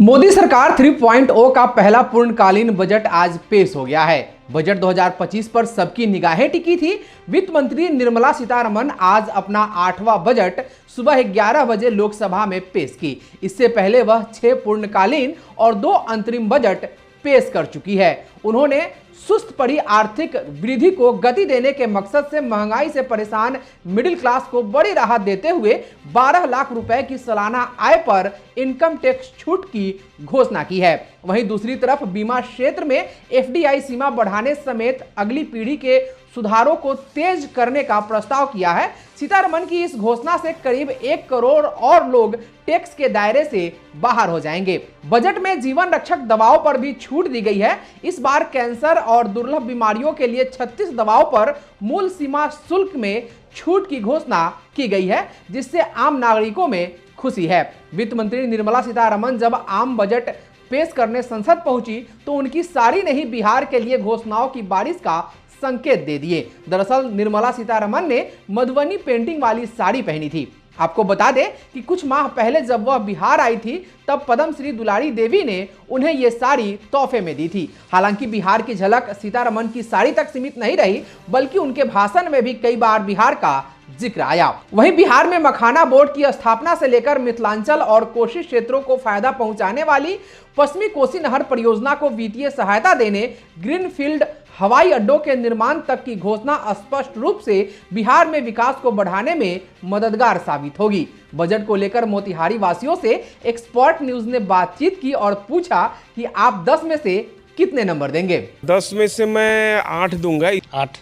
मोदी सरकार 3.0 का पहला पूर्णकालीन बजट आज पेश हो गया है। बजट 2025 पर सबकी निगाहें टिकी थी। वित्त मंत्री निर्मला सीतारमण आज अपना 8वां बजट सुबह 11 बजे लोकसभा में पेश की। इससे पहले वह 6 पूर्णकालीन और 2 अंतरिम बजट पेश कर चुकी है। उन्होंने सुस्त पड़ी आर्थिक वृद्धि को गति देने के मकसद से महंगाई से परेशान मिडिल क्लास को बड़ी राहत देते हुए 12 लाख रुपए की सालाना आय पर इनकम टैक्स छूट की घोषणा की है। वहीं दूसरी तरफ बीमा क्षेत्र में एफडीआई सीमा बढ़ाने समेत अगली पीढ़ी के सुधारों को तेज करने का प्रस्ताव किया है। सीतारमण की इस घोषणा से करीब 1 करोड़ और लोग टैक्स के दायरे से बाहर हो जाएंगे। बजट में जीवन रक्षक दवाओं पर भी छूट दी गई है। इस बार कैंसर और दुर्लभ बीमारियों के लिए 36 दवाओं पर मूल सीमा शुल्क में छूट की घोषणा की गई है, जिससे आम नागरिकों में खुशी है। वित्त मंत्री निर्मला सीतारमण जब आम बजट पेश करने संसद पहुंची तो उनकी साड़ी ने ही बिहार के लिए घोषणाओं की बारिश का संकेत दे दिए। दरअसल निर्मला सीतारमण ने मधुबनी पेंटिंग वाली साड़ी पहनी थी। आपको बता दें कि कुछ माह पहले जब वह बिहार आई थी तब पद्मश्री दुलारी देवी ने उन्हें यह साड़ी तोहफे में दी थी। हालांकि बिहार की झलक सीतारमण की साड़ी तक सीमित नहीं रही, बल्कि उनके भाषण में भी कई बार बिहार का जिक्र आया। वहीं बिहार में मखाना बोर्ड की स्थापना से लेकर मिथिलांचल और कोशी क्षेत्रों को फायदा पहुंचाने वाली पश्चिमी कोसी नहर परियोजना को वित्तीय सहायता देने, ग्रीनफील्ड हवाई अड्डों के निर्माण तक की घोषणा स्पष्ट रूप से बिहार में विकास को बढ़ाने में मददगार साबित होगी। बजट को लेकर मोतिहारी वासियों से एक्सपर्ट न्यूज ने बातचीत की और पूछा कि आप 10 में से कितने नंबर देंगे। 10 में से मैं 8 दूंगा। 8।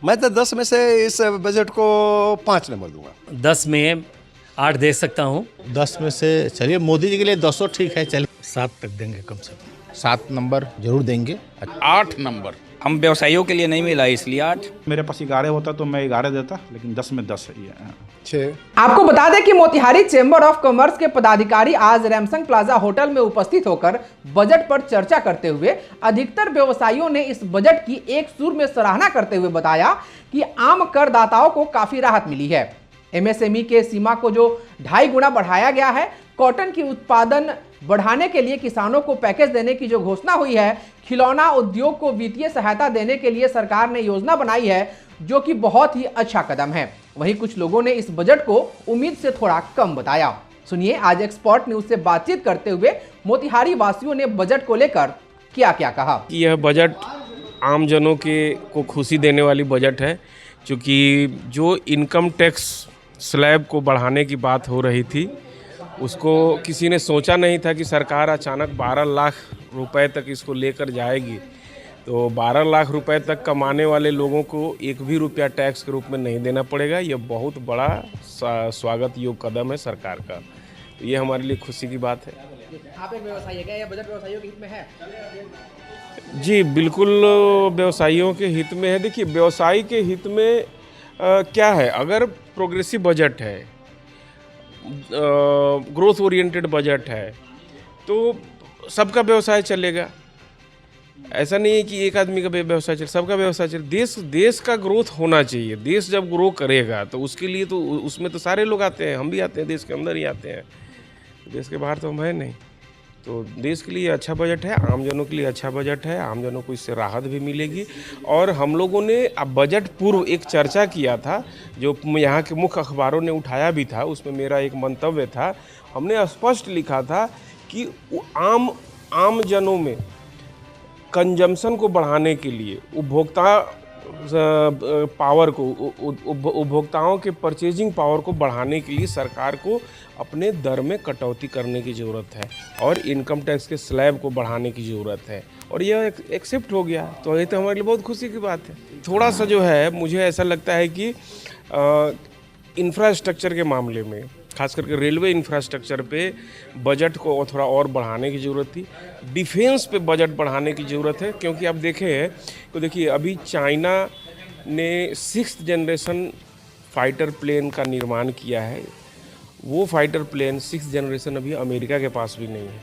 मैं तो 10 में से इस बजट को 5 नंबर दूंगा। 10 में 8 दे सकता हूँ। 10 में से चलिए मोदी जी के लिए 200 ठीक है, चलिए 7 तक देंगे कम से कम। 7 नंबर जरूर देंगे। 8 नंबर हम व्यवसायियों के लिए नहीं मिला, इसलिए 8। मेरे पास 11 होता तो मैं 11 देता, लेकिन 10 में 10 है। 6। आपको बता दें कि मोतिहारी चेंबर ऑफ कॉमर्स के पदाधिकारी आज रैमसंग प्लाजा होटल में उपस्थित होकर बजट पर चर्चा करते हुए अधिकतर व्यवसायियों ने इस बजट की एक सुर में सराहना करते हुए बताया कि आम करदाताओं को काफी राहत मिली है। एमएसएमई के सीमा को जो 2.5 गुना बढ़ाया गया है, कॉटन की उत्पादन बढ़ाने के लिए किसानों को पैकेज देने की जो घोषणा हुई है, खिलौना उद्योग को वित्तीय सहायता देने के लिए सरकार ने योजना बनाई है, जो कि बहुत ही अच्छा कदम है। वहीं कुछ लोगों ने इस बजट को उम्मीद से थोड़ा कम बताया। सुनिए आज एक्सपर्ट न्यूज से बातचीत करते हुए मोतिहारी वासियों ने बजट को लेकर क्या क्या कहा। यह बजट आमजनों को खुशी देने वाली बजट है, क्योंकि जो इनकम टैक्स स्लैब को बढ़ाने की बात हो रही थी, उसको किसी ने सोचा नहीं था कि सरकार अचानक 12 लाख रुपए तक इसको लेकर जाएगी। तो 12 लाख रुपए तक कमाने वाले लोगों को 1 भी रुपया टैक्स के रूप में नहीं देना पड़ेगा। यह बहुत बड़ा स्वागत योग्य कदम है सरकार का। तो ये हमारे लिए खुशी की बात है। आप एक व्यवसायी है, क्या यह बजट व्यवसायियों के हित में है? जी बिल्कुल, व्यवसायियों के हित में है। देखिए व्यवसायी के हित में क्या है, अगर प्रोग्रेसिव बजट है, ग्रोथ ओरिएंटेड बजट है, तो सबका व्यवसाय चलेगा। ऐसा नहीं है कि एक आदमी का व्यवसाय चले, सबका व्यवसाय चले। देश का ग्रोथ होना चाहिए। देश जब ग्रो करेगा तो उसके लिए तो उसमें तो सारे लोग आते हैं, हम भी आते हैं, देश के अंदर ही आते हैं, देश के बाहर तो हम हैं नहीं। तो देश के लिए अच्छा बजट है, आमजनों के लिए अच्छा बजट है, आमजनों को इससे राहत भी मिलेगी। और हम लोगों ने अब बजट पूर्व एक चर्चा किया था, जो यहाँ के मुख्य अखबारों ने उठाया भी था, उसमें मेरा एक मंतव्य था। हमने स्पष्ट लिखा था कि आमजनों में कंजम्पशन को बढ़ाने के लिए, उपभोक्ता पावर को, उपभोक्ताओं के परचेजिंग पावर को बढ़ाने के लिए सरकार को अपने दर में कटौती करने की ज़रूरत है और इनकम टैक्स के स्लैब को बढ़ाने की ज़रूरत है। और यह एक्सेप्ट हो गया, तो ये तो हमारे लिए बहुत खुशी की बात है। थोड़ा सा जो है, मुझे ऐसा लगता है कि इंफ्रास्ट्रक्चर के मामले में, खास करके रेलवे इंफ्रास्ट्रक्चर पे बजट को थोड़ा और बढ़ाने की ज़रूरत थी। डिफेंस पे बजट बढ़ाने की ज़रूरत है, क्योंकि आप देखें तो देखिए अभी चाइना ने 6th जनरेशन फाइटर प्लेन का निर्माण किया है। वो फाइटर प्लेन 6th जनरेशन अभी अमेरिका के पास भी नहीं है।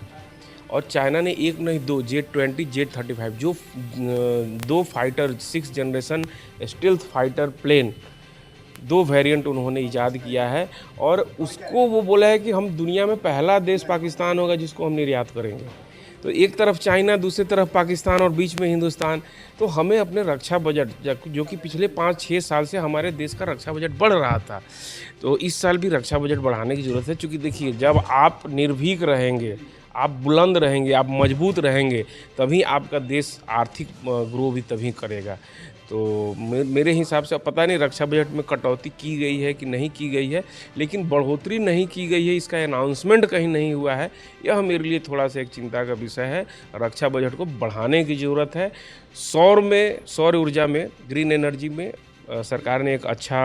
और चाइना ने एक नहीं 2 J-20, J-35 जो 2 fighter 6th generation stealth fighter plane 2 variant उन्होंने ईजाद किया है और उसको वो बोला है कि हम दुनिया में पहला देश पाकिस्तान होगा जिसको हम निर्यात करेंगे। तो एक तरफ चाइना, दूसरी तरफ पाकिस्तान और बीच में हिंदुस्तान। तो हमें अपने रक्षा बजट, जो कि पिछले 5-6 साल से हमारे देश का रक्षा बजट बढ़ रहा था, तो इस साल भी रक्षा बजट बढ़ाने की ज़रूरत है। क्योंकि देखिए, जब आप निर्भीक रहेंगे, आप बुलंद रहेंगे, आप मजबूत रहेंगे, तभी आपका देश आर्थिक ग्रो भी तभी करेगा। तो मेरे हिसाब से, पता नहीं रक्षा बजट में कटौती की गई है कि नहीं की गई है, लेकिन बढ़ोतरी नहीं की गई है, इसका अनाउंसमेंट कहीं नहीं हुआ है। यह मेरे लिए थोड़ा सा एक चिंता का विषय है। रक्षा बजट को बढ़ाने की ज़रूरत है। सौर ऊर्जा में, ग्रीन एनर्जी में सरकार ने एक अच्छा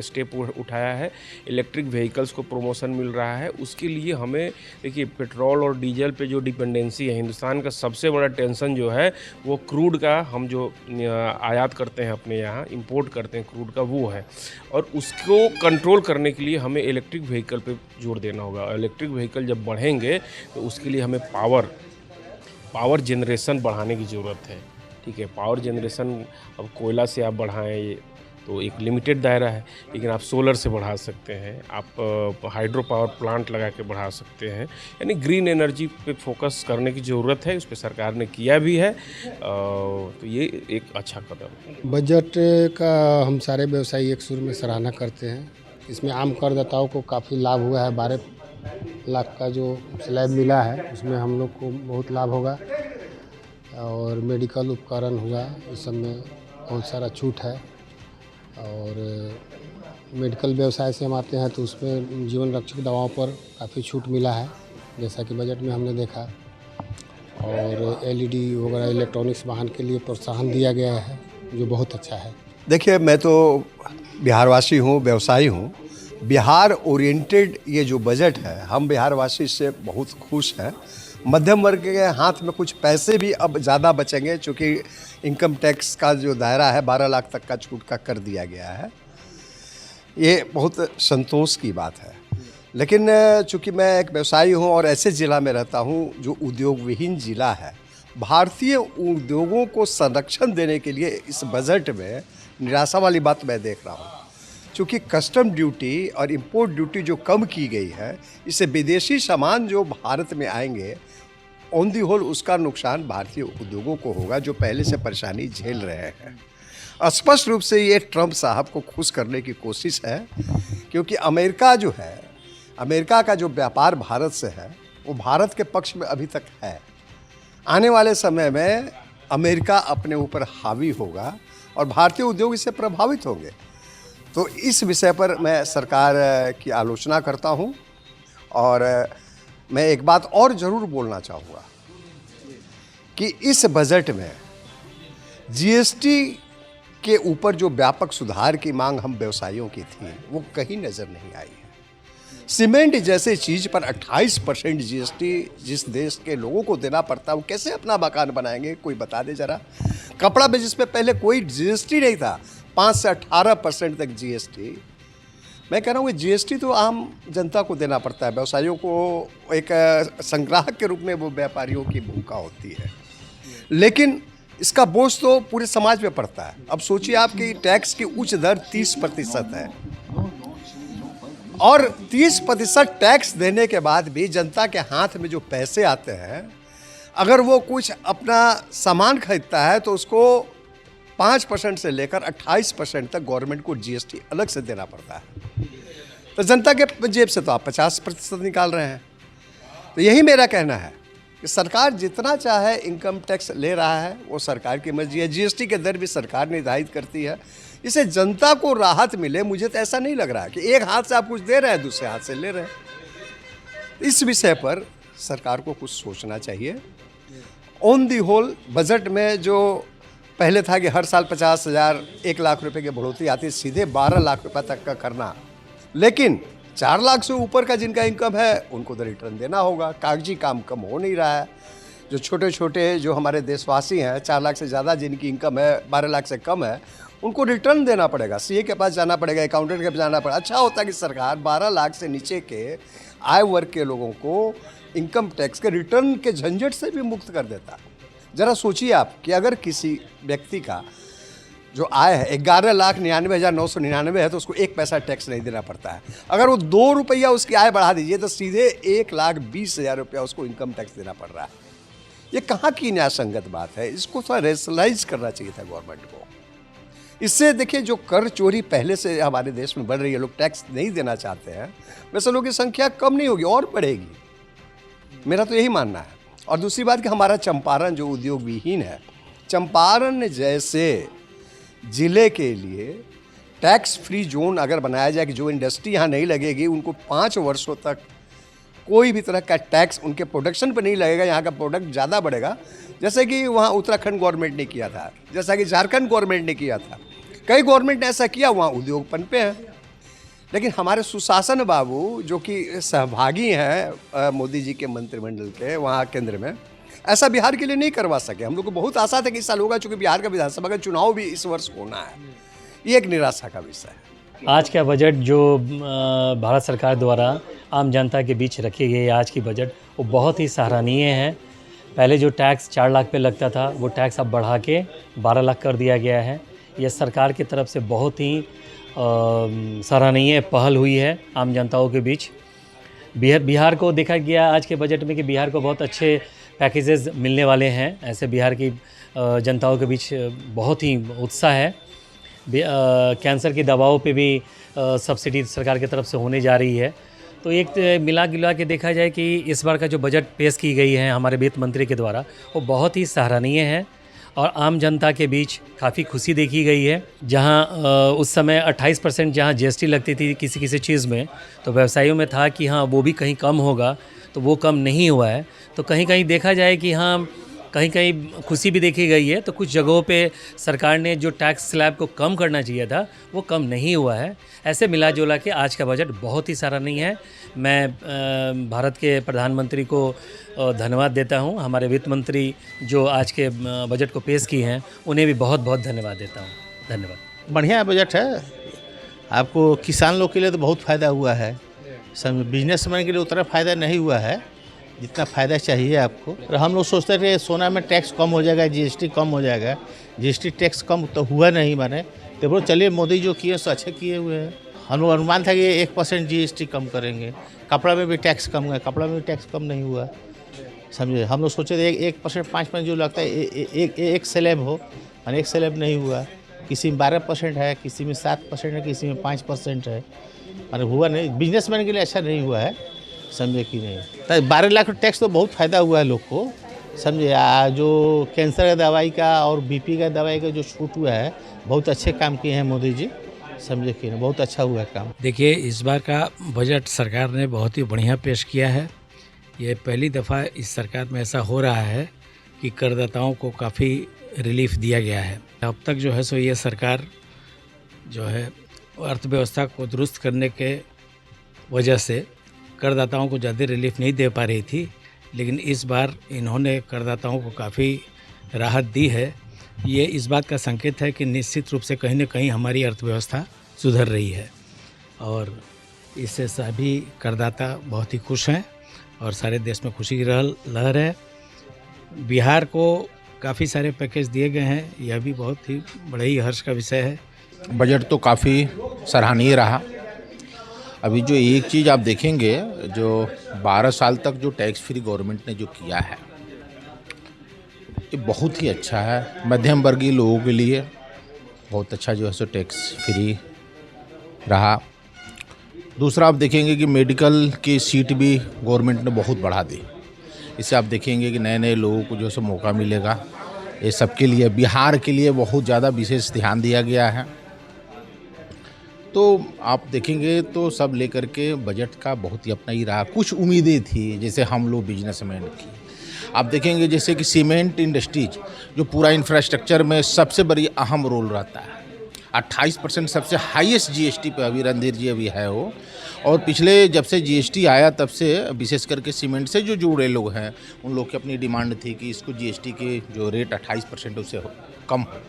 स्टेप उठाया है। इलेक्ट्रिक व्हीकल्स को प्रमोशन मिल रहा है। उसके लिए हमें, देखिए, पेट्रोल और डीजल पे जो डिपेंडेंसी है, हिंदुस्तान का सबसे बड़ा टेंशन जो है वो क्रूड का, हम जो आयात करते हैं अपने यहाँ, इंपोर्ट करते हैं क्रूड का, वो है। और उसको कंट्रोल करने के लिए हमें इलेक्ट्रिक व्हीकल पे जोर देना होगा। इलेक्ट्रिक व्हीकल जब बढ़ेंगे तो उसके लिए हमें पावर जनरेशन बढ़ाने की ज़रूरत है। ठीक है, पावर जनरेशन, अब कोयला से आप बढ़ाएं तो एक लिमिटेड दायरा है, लेकिन आप सोलर से बढ़ा सकते हैं, आप हाइड्रो पावर प्लांट लगा के बढ़ा सकते हैं। यानी ग्रीन एनर्जी पे फोकस करने की ज़रूरत है। उस पर सरकार ने किया भी है। तो ये एक अच्छा कदम है। बजट का हम सारे व्यवसायी एक सुर में सराहना करते हैं। इसमें आम करदाताओं को काफ़ी लाभ हुआ है। 12 लाख का जो स्लैब मिला है उसमें हम लोग को बहुत लाभ होगा। और मेडिकल उपकरण हुआ, इस सब में बहुत सारा छूट है। और मेडिकल व्यवसाय से हम आते हैं तो उसमें जीवन रक्षक दवाओं पर काफ़ी छूट मिला है, जैसा कि बजट में हमने देखा। और LED वगैरह इलेक्ट्रॉनिक्स वाहन के लिए प्रोत्साहन दिया गया है, जो बहुत अच्छा है। देखिए, मैं तो बिहारवासी हूँ, व्यवसायी हूँ। बिहार ओरिएंटेड ये जो बजट है, हम बिहारवासी इससे बहुत खुश हैं। मध्यम वर्ग के हाथ में कुछ पैसे भी अब ज़्यादा बचेंगे, चूँकि इनकम टैक्स का जो दायरा है 12 लाख तक का छूट का कर दिया गया है। ये बहुत संतोष की बात है। लेकिन चूँकि मैं एक व्यवसायी हूँ और ऐसे ज़िला में रहता हूँ जो उद्योग विहीन ज़िला है, भारतीय उद्योगों को संरक्षण देने के लिए इस बजट में निराशा वाली बात मैं देख रहा हूँ। चूँकि कस्टम ड्यूटी और इंपोर्ट ड्यूटी जो कम की गई है, इससे विदेशी सामान जो भारत में आएंगे, ऑन दी होल उसका नुकसान भारतीय उद्योगों को होगा, जो पहले से परेशानी झेल रहे हैं। स्पष्ट रूप से ये ट्रंप साहब को खुश करने की कोशिश है, क्योंकि अमेरिका जो है, अमेरिका का जो व्यापार भारत से है वो भारत के पक्ष में अभी तक है। आने वाले समय में अमेरिका अपने ऊपर हावी होगा और भारतीय उद्योग इससे प्रभावित होंगे। तो इस विषय पर मैं सरकार की आलोचना करता हूं। और मैं एक बात और ज़रूर बोलना चाहूँगा कि इस बजट में GST के ऊपर जो व्यापक सुधार की मांग हम व्यवसायियों की थी, वो कहीं नज़र नहीं आई है। सीमेंट जैसे चीज़ पर 28% GST जिस देश के लोगों को देना पड़ता है, वो कैसे अपना मकान बनाएंगे, कोई बता दे ज़रा। कपड़ा पे जिस पे पहले कोई GST नहीं था, 5 से 18% तक GST। मैं कह रहा हूँ कि GST तो आम जनता को देना पड़ता है, व्यवसायियों को एक संग्राहक के रूप में वो व्यापारियों की भूमिका होती है, लेकिन इसका बोझ तो पूरे समाज पे पड़ता है। अब सोचिए, आपकी टैक्स की उच्च दर 30% है और 30% टैक्स देने के बाद भी जनता के हाथ में जो पैसे आते हैं, अगर वो कुछ अपना सामान खरीदता है तो उसको 5% से लेकर 28% तक गवर्नमेंट को GST अलग से देना पड़ता है। तो जनता के जेब से तो आप 50% निकाल रहे हैं। तो यही मेरा कहना है कि सरकार जितना चाहे इनकम टैक्स ले रहा है, वो सरकार की मर्जी है। GST के दर भी सरकार निर्धारित करती है, इससे जनता को राहत मिले। मुझे तो ऐसा नहीं लग रहा है कि एक हाथ से आप कुछ दे रहे हैं, दूसरे हाथ से ले रहे हैं। इस विषय पर सरकार को कुछ सोचना चाहिए। ऑन दी होल बजट में जो पहले था कि हर साल 50,000 1 लाख रुपए की बढ़ोतरी आती, सीधे 12 लाख रुपए तक का करना, लेकिन 4 लाख से ऊपर का जिनका इनकम है उनको तो रिटर्न देना होगा। कागजी काम कम हो नहीं रहा है। जो छोटे छोटे जो हमारे देशवासी हैं, 4 लाख से ज़्यादा जिनकी इनकम है, 12 लाख से कम है, उनको रिटर्न देना पड़ेगा। CA के पास जाना पड़ेगा, अकाउंटेंट के पास जाना पड़ेगा। अच्छा होता कि सरकार 12 लाख से नीचे के आय वर्ग के लोगों को इनकम टैक्स के रिटर्न के झंझट से भी मुक्त कर देता। ज़रा सोचिए आप कि अगर किसी व्यक्ति का जो आय है 11,99,999 है तो उसको 1 पैसा टैक्स नहीं देना पड़ता है। अगर वो 2 रुपया उसकी आय बढ़ा दीजिए तो सीधे 1,20,000 रुपया उसको इनकम टैक्स देना पड़ रहा है। ये कहाँ की न्यायसंगत बात है? इसको थोड़ा रेशनलाइज करना चाहिए था गवर्नमेंट को। इससे देखिए जो कर चोरी पहले से हमारे देश में बढ़ रही है, लोग टैक्स नहीं देना चाहते हैं, वैसे लोगों की संख्या कम नहीं होगी और बढ़ेगी, मेरा तो यही मानना है। और दूसरी बात कि हमारा चंपारण जो उद्योग विहीन है, चंपारण जैसे ज़िले के लिए टैक्स फ्री जोन अगर बनाया जाए कि जो इंडस्ट्री यहाँ नहीं लगेगी उनको 5 वर्षों तक कोई भी तरह का टैक्स उनके प्रोडक्शन पर नहीं लगेगा, यहाँ का प्रोडक्ट ज़्यादा बढ़ेगा, जैसे कि वहाँ उत्तराखंड गवर्नमेंट ने किया था, जैसा कि झारखंड गवर्नमेंट ने किया था, कई गवर्नमेंट ने ऐसा किया, वहाँ उद्योग पनपे हैं। लेकिन हमारे सुशासन बाबू जो कि सहभागी हैं मोदी जी के मंत्रिमंडल के वहाँ केंद्र में, ऐसा बिहार के लिए नहीं करवा सके। हम लोग को बहुत आशा था कि इस साल होगा, चूँकि बिहार का विधानसभा का चुनाव भी इस वर्ष होना है। ये एक निराशा का विषय है। आज का बजट जो भारत सरकार द्वारा आम जनता के बीच रखी गई आज की बजट, वो बहुत ही सराहनीय है। पहले जो टैक्स 4 लाख पे लगता था, वो टैक्स अब बढ़ा के 12 लाख कर दिया गया है। यह सरकार की तरफ से बहुत ही सराहनीय पहल हुई है आम जनताओं के बीच। बिहार को देखा गया आज के बजट में कि बिहार को बहुत अच्छे पैकेजेस मिलने वाले हैं। ऐसे बिहार की जनताओं के बीच बहुत ही उत्साह है। कैंसर की दवाओं पे भी सब्सिडी सरकार की तरफ से होने जा रही है। तो एक मिला जुला के देखा जाए कि इस बार का जो बजट पेश की गई है हमारे वित्त मंत्री के द्वारा, वो बहुत ही सराहनीय है और आम जनता के बीच काफ़ी खुशी देखी गई है। जहां उस समय 28% जहां जीएसटी लगती थी किसी किसी चीज़ में, तो व्यवसायियों में था कि हाँ वो भी कहीं कम होगा, तो वो कम नहीं हुआ है। तो कहीं कहीं देखा जाए कि हाँ कहीं कहीं खुशी भी देखी गई है। तो कुछ जगहों पे सरकार ने जो टैक्स स्लैब को कम करना चाहिए था वो कम नहीं हुआ है। ऐसे मिला जुला के आज का बजट बहुत ही सराहनीय है। मैं भारत के प्रधानमंत्री को धन्यवाद देता हूं। हमारे वित्त मंत्री जो आज के बजट को पेश किए हैं उन्हें भी बहुत बहुत धन्यवाद देता हूं। धन्यवाद। बढ़िया बजट है। आपको किसान लोग के लिए तो बहुत फ़ायदा हुआ है, सब बिजनेसमैन के लिए उतना फ़ायदा नहीं हुआ है जितना फ़ायदा चाहिए आपको। और हम लोग सोचते थे सोना में टैक्स कम हो जाएगा, जीएसटी कम हो जाएगा। जीएसटी टैक्स कम तो हुआ नहीं माने, तो बोलो चलिए मोदी जो किए सो अच्छे किए हुए हैं। हम लोग अनुमान था कि 1% जीएसटी कम करेंगे, कपड़ा में भी टैक्स कम हुआ, कपड़ा में भी टैक्स कम नहीं हुआ, समझे। हम लोग सोचे थे 1% 5% जो लगता है एक स्लैब हो, और एक स्लैब नहीं हुआ। किसी में 12% है, किसी में 7% है, किसी में 5% है, और हुआ नहीं। बिजनेसमैन के लिए अच्छा नहीं हुआ है, समझे कि नहीं। तो 12 लाख टैक्स तो बहुत फ़ायदा हुआ है लोग को, समझे। जो कैंसर का दवाई का और बीपी का दवाई का जो छूट हुआ है, बहुत अच्छे काम किए हैं मोदी जी, समझे कि नहीं। बहुत अच्छा हुआ है काम। देखिए, इस बार का बजट सरकार ने बहुत ही बढ़िया पेश किया है। ये पहली दफ़ा इस सरकार में ऐसा हो रहा है कि करदाताओं को काफ़ी रिलीफ दिया गया है। अब तक जो है सो ये सरकार जो है अर्थव्यवस्था को दुरुस्त करने के वजह से करदाताओं को ज़्यादा रिलीफ नहीं दे पा रही थी, लेकिन इस बार इन्होंने करदाताओं को काफ़ी राहत दी है। ये इस बात का संकेत है कि निश्चित रूप से कहीं न कहीं हमारी अर्थव्यवस्था सुधर रही है और इससे सभी करदाता बहुत ही खुश हैं और सारे देश में खुशी की लहर है। बिहार को काफ़ी सारे पैकेज दिए गए हैं, यह भी बहुत ही बड़ा ही हर्ष का विषय है। बजट तो काफ़ी सराहनीय रहा। अभी जो एक चीज़ आप देखेंगे, जो 12 साल तक जो टैक्स फ्री गवर्नमेंट ने जो किया है, ये बहुत ही अच्छा है। मध्यम वर्गीय लोगों के लिए बहुत अच्छा जो है सो टैक्स फ्री रहा। दूसरा आप देखेंगे कि मेडिकल की सीट भी गवर्नमेंट ने बहुत बढ़ा दी। इससे आप देखेंगे कि नए नए लोगों को जो है सो मौका मिलेगा। ये सबके लिए, बिहार के लिए बहुत ज़्यादा विशेष ध्यान दिया गया है। तो आप देखेंगे तो सब लेकर के बजट का बहुत ही अपना ही रहा। कुछ उम्मीदें थी, जैसे हम लोग बिजनेसमैन की, आप देखेंगे जैसे कि सीमेंट इंडस्ट्रीज जो पूरा इंफ्रास्ट्रक्चर में सबसे बड़ी अहम रोल रहता है। 28% सबसे हाईएस्ट जीएसटी पे अभी रणधीर जी अभी है वो। और पिछले जब से जीएसटी आया तब से विशेष करके सीमेंट से जो जुड़े लोग हैं उन लोग की अपनी डिमांड थी कि इसको जीएसटी के जो रेट 28% उससे कम हो,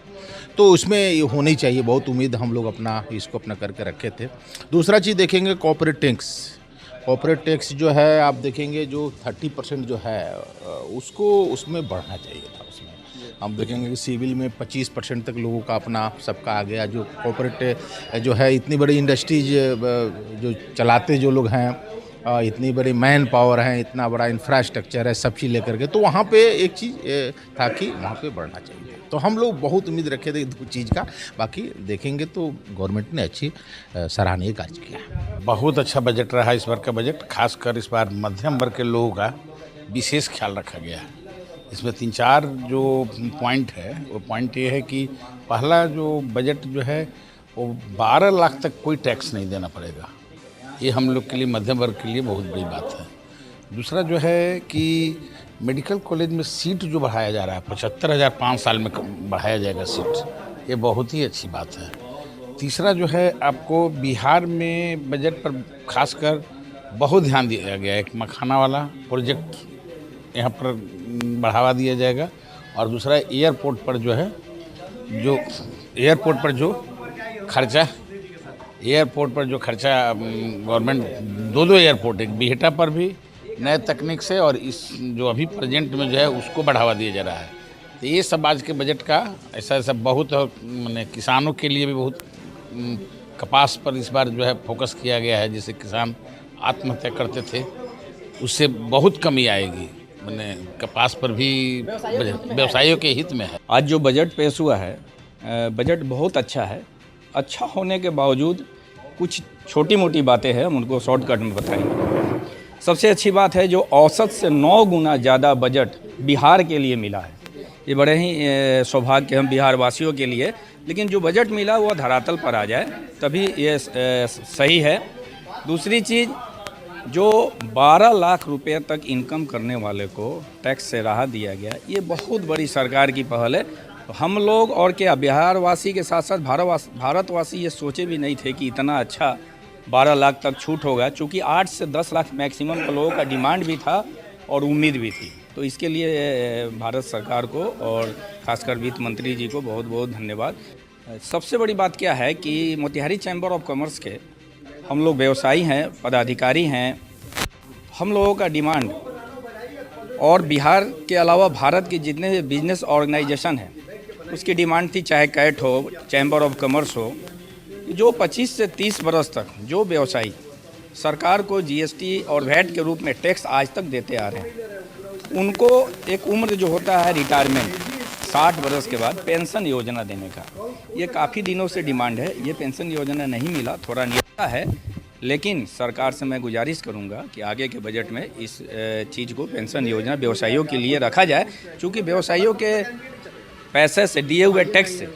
तो उसमें ये होनी चाहिए। बहुत उम्मीद हम लोग इसको अपना करके रखे थे। दूसरा चीज़ देखेंगे कॉर्पोरेट टैक्स जो है आप देखेंगे जो 30% जो है उसको उसमें बढ़ना चाहिए था। उसमें हम देखेंगे कि सिविल में 25% तक लोगों का अपना सबका आ गया। जो कॉर्पोरेट जो है, इतनी बड़ी इंडस्ट्रीज जो चलाते जो लोग हैं, इतनी बड़ी मैन पावर है, इतना बड़ा इंफ्रास्ट्रक्चर है, सब चीज़ लेकर के, तो वहाँ पे एक चीज़ था कि वहाँ पे बढ़ना चाहिए। तो हम लोग बहुत उम्मीद रखे थे दो चीज़ का। बाकी देखेंगे तो गवर्नमेंट ने अच्छी सराहनीय कार्य किया। बहुत अच्छा बजट रहा इस बार का बजट। खासकर इस बार मध्यम वर्ग के लोगों का विशेष ख्याल रखा गया है। इसमें 3-4 जो पॉइंट है, वो पॉइंट ये है कि पहला जो बजट जो है वो 12 लाख तक कोई टैक्स नहीं देना पड़ेगा। ये हम लोग के लिए, मध्यम वर्ग के लिए बहुत बड़ी बात है। दूसरा जो है कि मेडिकल कॉलेज में सीट जो बढ़ाया जा रहा है, 75,000 5 साल में बढ़ाया जाएगा सीट, ये बहुत ही अच्छी बात है। तीसरा जो है, आपको बिहार में बजट पर खासकर बहुत ध्यान दिया गया है। एक मखाना वाला प्रोजेक्ट यहाँ पर बढ़ावा दिया जाएगा, और दूसरा एयरपोर्ट पर जो है, जो एयरपोर्ट पर जो खर्चा गवर्नमेंट, दो एयरपोर्ट, एक बिहटा पर भी नए तकनीक से, और इस जो अभी प्रेजेंट में जो है उसको बढ़ावा दिया जा रहा है। तो ये सब आज के बजट का ऐसा बहुत, मैंने किसानों के लिए भी बहुत, कपास पर इस बार जो है फोकस किया गया है। जैसे किसान आत्महत्या करते थे, उससे बहुत कमी आएगी। मैंने कपास पर भी व्यवसायियों के हित में है। आज जो बजट पेश हुआ है, बजट बहुत अच्छा है। अच्छा होने के बावजूद कुछ छोटी मोटी बातें हैं, हम उनको शॉर्टकट में बताएंगे। सबसे अच्छी बात है, जो औसत से 9 गुना ज़्यादा बजट बिहार के लिए मिला है। ये बड़े ही सौभाग्य हम बिहार वासियों के लिए। लेकिन जो बजट मिला वो धरातल पर आ जाए तभी ये सही है। दूसरी चीज़, जो 12 लाख रुपए तक इनकम करने वाले को टैक्स से राहत दिया गया, ये बहुत बड़ी सरकार की पहल है। हम लोग और क्या, बिहारवासी के साथ साथ भारतवासी ये सोचे भी नहीं थे कि इतना अच्छा 12 लाख तक छूट होगा। चूँकि 8 से 10 लाख मैक्सिमम का लोगों का डिमांड भी था और उम्मीद भी थी। तो इसके लिए भारत सरकार को और खासकर वित्त मंत्री जी को बहुत बहुत धन्यवाद। सबसे बड़ी बात क्या है कि मोतिहारी चैम्बर ऑफ कॉमर्स के हम लोग व्यवसायी हैं, पदाधिकारी हैं। हम लोगों का डिमांड, और बिहार के अलावा भारत के जितने भी बिजनेस ऑर्गेनाइजेशन हैं उसकी डिमांड थी, चाहे कैट हो, चैम्बर ऑफ कॉमर्स हो, जो 25 से 30 बरस तक जो व्यवसायी सरकार को जीएसटी और वैट के रूप में टैक्स आज तक देते आ रहे हैं, उनको एक उम्र जो होता है रिटायरमेंट 60 बरस के बाद पेंशन योजना देने का, ये काफ़ी दिनों से डिमांड है। ये पेंशन योजना नहीं मिला, थोड़ा निराशा है। लेकिन सरकार से मैं गुजारिश करूंगा कि आगे के बजट में इस चीज़ को, पेंशन योजना व्यवसायियों के लिए रखा जाए। क्योंकि व्यवसायियों के पैसे से, दिए हुए टैक्स से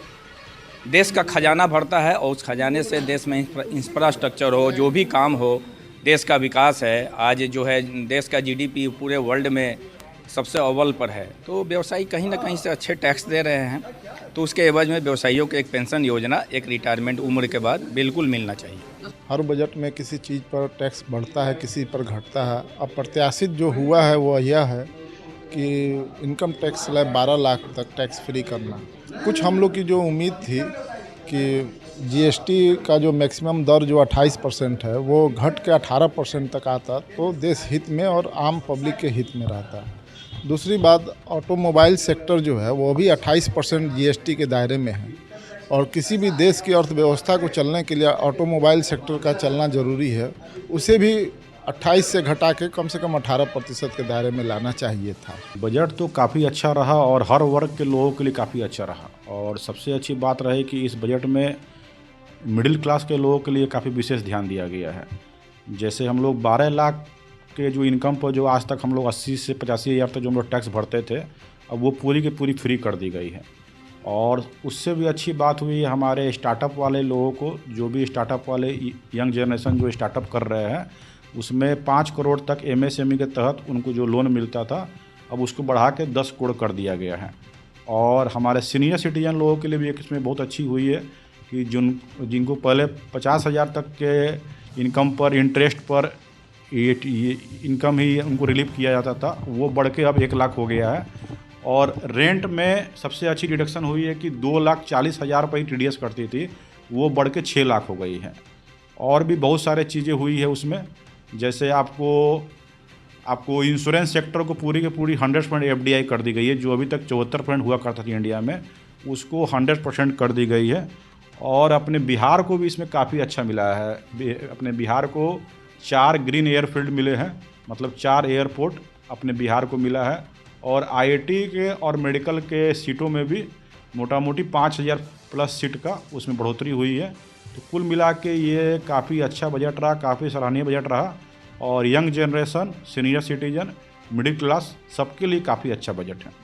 देश का खजाना भरता है, और उस खजाने से देश में इंफ्रास्ट्रक्चर हो, जो भी काम हो, देश का विकास है। आज जो है देश का जीडीपी पूरे वर्ल्ड में सबसे अव्वल पर है। तो व्यवसायी कहीं ना कहीं से अच्छे टैक्स दे रहे हैं, तो उसके एवज में व्यवसायियों को एक पेंशन योजना, एक रिटायरमेंट उम्र के बाद बिल्कुल मिलना चाहिए। हर बजट में किसी चीज़ पर टैक्स बढ़ता है, किसी पर घटता है। अब प्रत्याशित जो हुआ है वो यह है कि इनकम टैक्स स्लैब 12 लाख तक टैक्स फ्री करना। कुछ हम लोग की जो उम्मीद थी कि जीएसटी का जो मैक्सिमम दर जो 28% है वो घट के 18% तक आता तो देश हित में और आम पब्लिक के हित में रहता है। दूसरी बात, ऑटोमोबाइल सेक्टर जो है वो भी 28% जीएसटी के दायरे में है, और किसी भी देश की अर्थव्यवस्था को चलने के लिए ऑटोमोबाइल सेक्टर का चलना ज़रूरी है। उसे भी 28 से घटा के कम से कम 18% के दायरे में लाना चाहिए था। बजट तो काफ़ी अच्छा रहा और हर वर्ग के लोगों के लिए काफ़ी अच्छा रहा। और सबसे अच्छी बात रही कि इस बजट में मिडिल क्लास के लोगों के लिए काफ़ी विशेष ध्यान दिया गया है। जैसे हम लोग 12 लाख के जो इनकम पर जो आज तक हम लोग 80 से 85 हज़ार तक जो हम लोग टैक्स भरते थे, अब वो पूरी की पूरी फ्री कर दी गई है। और उससे भी अच्छी बात हुई है हमारे स्टार्टअप वाले लोगों को, जो भी स्टार्टअप वाले यंग जनरेशन जो स्टार्टअप कर रहे हैं, उसमें 5 करोड़ तक एमएसएमई के तहत उनको जो लोन मिलता था, अब उसको बढ़ा के 10 करोड़ कर दिया गया है। और हमारे सीनियर सिटीजन लोगों के लिए भी एक इसमें बहुत अच्छी हुई है कि जिनको पहले 50,000 तक के इनकम पर इंटरेस्ट पर ये इनकम ही उनको रिलीफ किया जाता था, वो बढ़ के अब 1 लाख हो गया है। और रेंट में सबसे अच्छी रिडक्शन हुई है कि 2,40,000 रुपये TDS कटती थी, वो बढ़ के 6 लाख हो गई है। और भी बहुत सारे चीज़ें हुई है उसमें, जैसे आपको आपको इंश्योरेंस सेक्टर को पूरी की पूरी 100% FDI कर दी गई है। जो अभी तक 74% हुआ करता था इंडिया में, उसको 100% कर दी गई है। और अपने बिहार को भी इसमें काफ़ी अच्छा मिला है। अपने बिहार को 4 ग्रीन एयरफील्ड मिले हैं, मतलब 4 एयरपोर्ट अपने बिहार को मिला है। और IIT के और मेडिकल के सीटों में भी मोटा मोटी 5000 प्लस सीट का उसमें बढ़ोतरी हुई है। तो कुल मिला के ये काफ़ी अच्छा बजट रहा, काफ़ी सराहनीय बजट रहा। और young generation, senior citizen, middle class सबके लिए काफ़ी अच्छा बजट है।